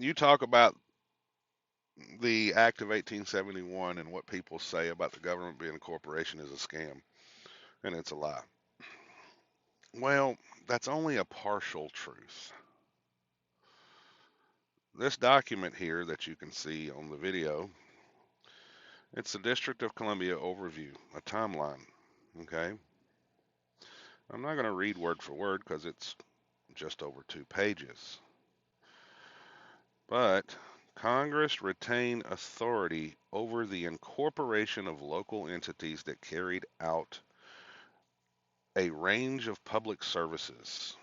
you talk about the Act of 1871 and what people say about the government being a corporation is a scam, and it's a lie. Well, that's only a partial truth. This document here that you can see on the video, it's the District of Columbia overview, a timeline. Okay, I'm not going to read word for word because it's just over 2 pages. But Congress retained authority over the incorporation of local entities that carried out a range of public services.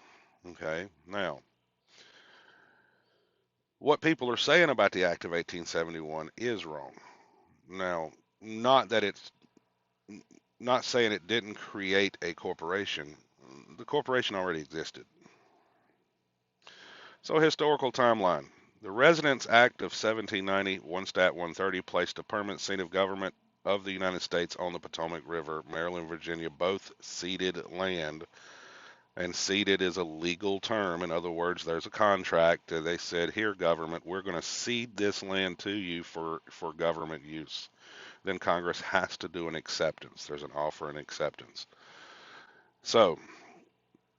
Okay, now, what people are saying about the Act of 1871 is wrong. Now, not that it's not saying it didn't create a corporation, the corporation already existed. So, historical timeline. The Residence Act of 1790, 1 Stat 130, placed a permanent seat of government of the United States on the Potomac River. Maryland, Virginia, both ceded land, and ceded is a legal term. In other words, there's a contract. They said, here, government, we're going to cede this land to you for government use. Then Congress has to do an acceptance. There's an offer and acceptance. So,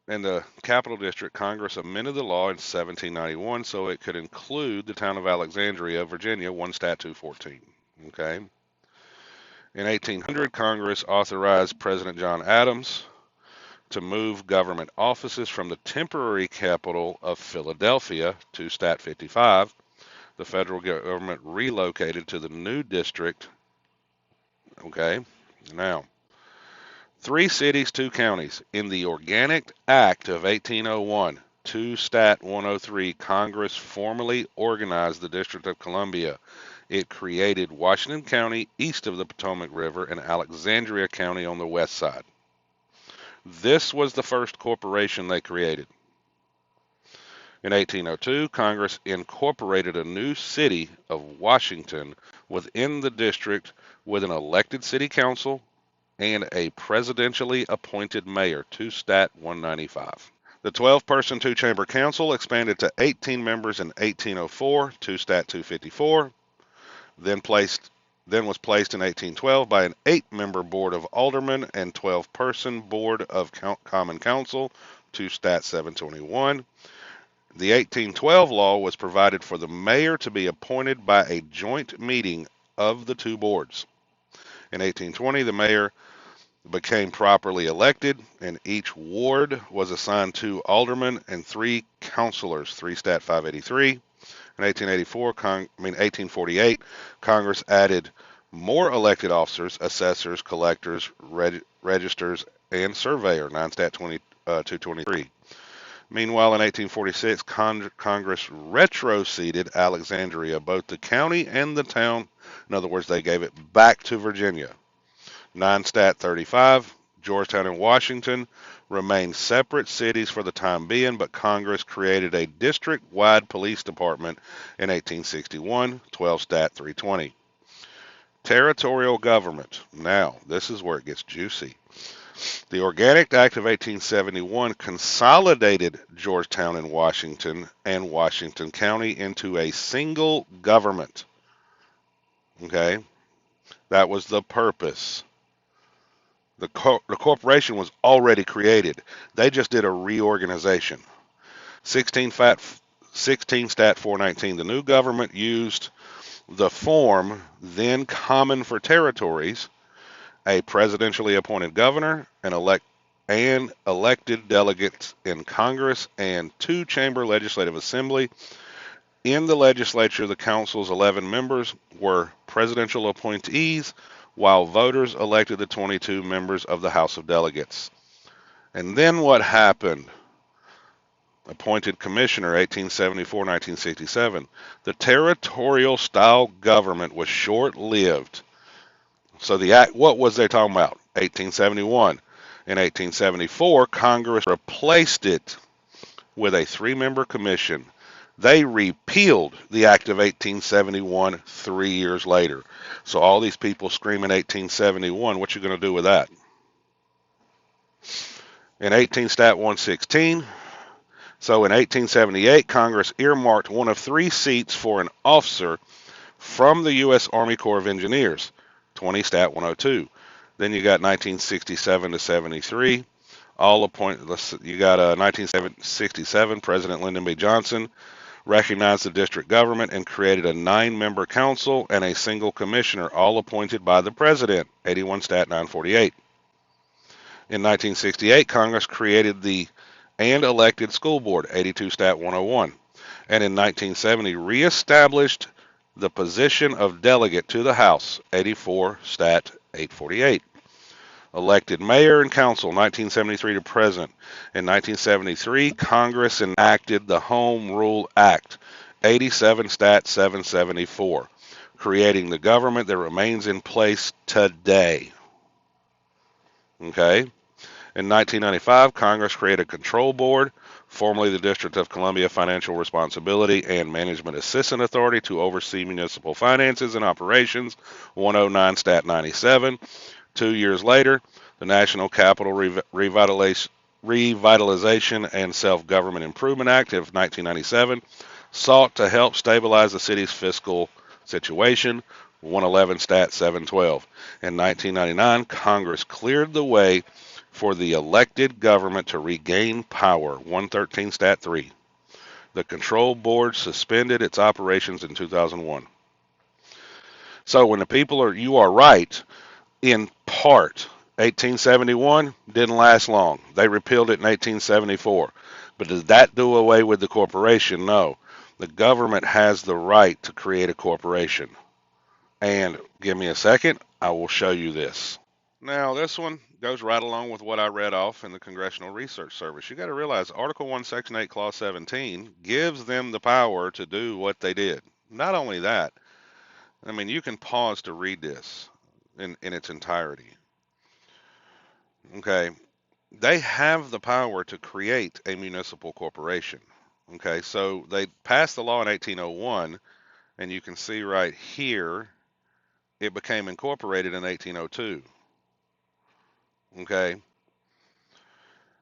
in the Capital District, Congress amended the law in 1791 so it could include the town of Alexandria, Virginia, 1 Stat 214. Okay. In 1800, Congress authorized President John Adams to move government offices from the temporary capital of Philadelphia to Stat 55. The federal government relocated to the new district. Okay. Now, 3 cities, 2 counties. In the Organic Act of 1801, 2 Stat 103, Congress formally organized the District of Columbia. It created Washington County east of the Potomac River and Alexandria County on the west side. This was the first corporation they created. In 1802, Congress incorporated a new city of Washington within the district with an elected city council and a presidentially appointed mayor, 2 Stat 195. The 12-person two-chamber council expanded to 18 members in 1804, 2 Stat 254, then was placed in 1812 by an 8-member board of aldermen and 12-person board of common council, 2 Stat 721. The 1812 law was provided for the mayor to be appointed by a joint meeting of the 2 boards. In 1820, the mayor became properly elected, and each ward was assigned 2 aldermen and 3 councilors, 3 Stat 583. In 1848, Congress added more elected officers, assessors, collectors, registers, and surveyor, 9 Stat 223. Meanwhile, in 1846, Congress retroceded Alexandria, both the county and the town. In other words, they gave it back to Virginia. 9 Stat 35, Georgetown and Washington remained separate cities for the time being, but Congress created a district-wide police department in 1861, 12 Stat 320. Territorial government. Now, this is where it gets juicy. The Organic Act of 1871 consolidated Georgetown and Washington County into a single government. Okay? That was the purpose. The corporation was already created. They just did a reorganization. 16 Stat 419. The new government used the form then common for territories, a presidentially appointed governor, and elected delegates in Congress and 2-chamber legislative assembly. In the legislature, the council's 11 members were presidential appointees, while voters elected the 22 members of the House of Delegates. And then what happened? Appointed commissioner, 1874-1967. The territorial style government was short-lived. So the act, what was they talking about? 1871. In 1874, Congress replaced it with a 3-member commission. They repealed the Act of 1871 3 years later. So all these people screaming 1871, what you going to do with that? In 18 Stat 116, So in 1878, Congress earmarked one of 3 seats for an officer from the U.S. Army Corps of Engineers, 20 Stat 102. Then you got 1967 to 73, all appointed. You got 1967, President Lyndon B. Johnson recognized the district government and created a 9-member council and a single commissioner, all appointed by the president, 81 Stat 948. In 1968, Congress created the and elected school board, 82 Stat 101. And in 1970, reestablished the position of delegate to the House, 84 Stat 848. Elected mayor and council, 1973 to present. In 1973, Congress enacted the Home Rule Act, 87 Stat 774, creating the government that remains in place today. Okay? In 1995, Congress created a control board, formerly the District of Columbia Financial Responsibility and Management Assistance Authority, to oversee municipal finances and operations, 109 Stat 97. 2 years later, the National Capital Revitalization and Self-Government Improvement Act of 1997 sought to help stabilize the city's fiscal situation, 111 Stat 712. In 1999, Congress cleared the way for the elected government to regain power, 113 Stat 3. The control board suspended its operations in 2001. So when the people are, you are right, in part, 1871 didn't last long. They repealed it in 1874. But does that do away with the corporation? No. The government has the right to create a corporation. And give me a second, I will show you this. Now, this one goes right along with what I read off in the Congressional Research Service. You got to realize Article 1, Section 8, Clause 17 gives them the power to do what they did. Not only that, I mean, you can pause to read this in its entirety. Okay, they have the power to create a municipal corporation. Okay, so they passed the law in 1801, and you can see right here it became incorporated in 1802. Okay,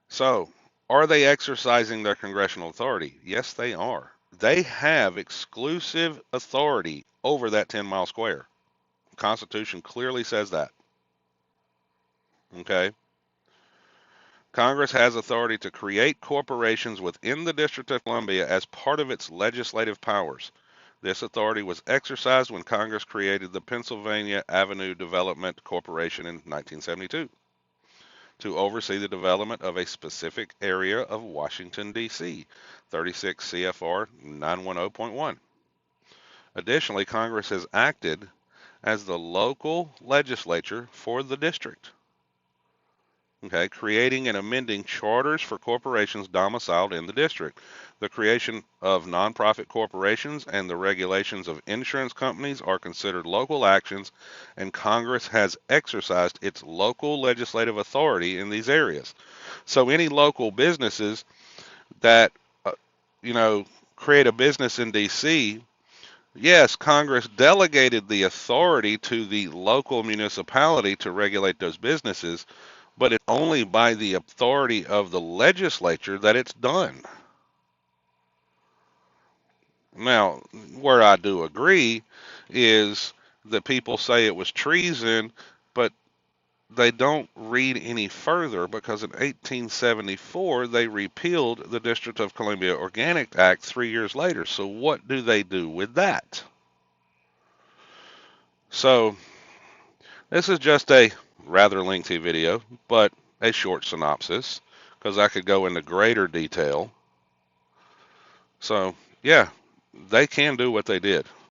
so are they exercising their congressional authority? Yes, they are. They have exclusive authority over that 10-mile square. The Constitution clearly says that. Okay. Congress has authority to create corporations within the District of Columbia as part of its legislative powers. This authority was exercised when Congress created the Pennsylvania Avenue Development Corporation in 1972 to oversee the development of a specific area of Washington, D.C., 36 CFR 910.1. Additionally, Congress has acted as the local legislature for the district. Okay, creating and amending charters for corporations domiciled in the district. The creation of nonprofit corporations and the regulations of insurance companies are considered local actions, and Congress has exercised its local legislative authority in these areas. So any local businesses that, create a business in D.C., yes, Congress delegated the authority to the local municipality to regulate those businesses, but it's only by the authority of the legislature that it's done. Now, where I do agree is that people say it was treason, but they don't read any further, because in 1874 they repealed the District of Columbia Organic Act 3 years later. So what do they do with that? So this is just a rather lengthy video, but a short synopsis, because I could go into greater detail. So, yeah, they can do what they did.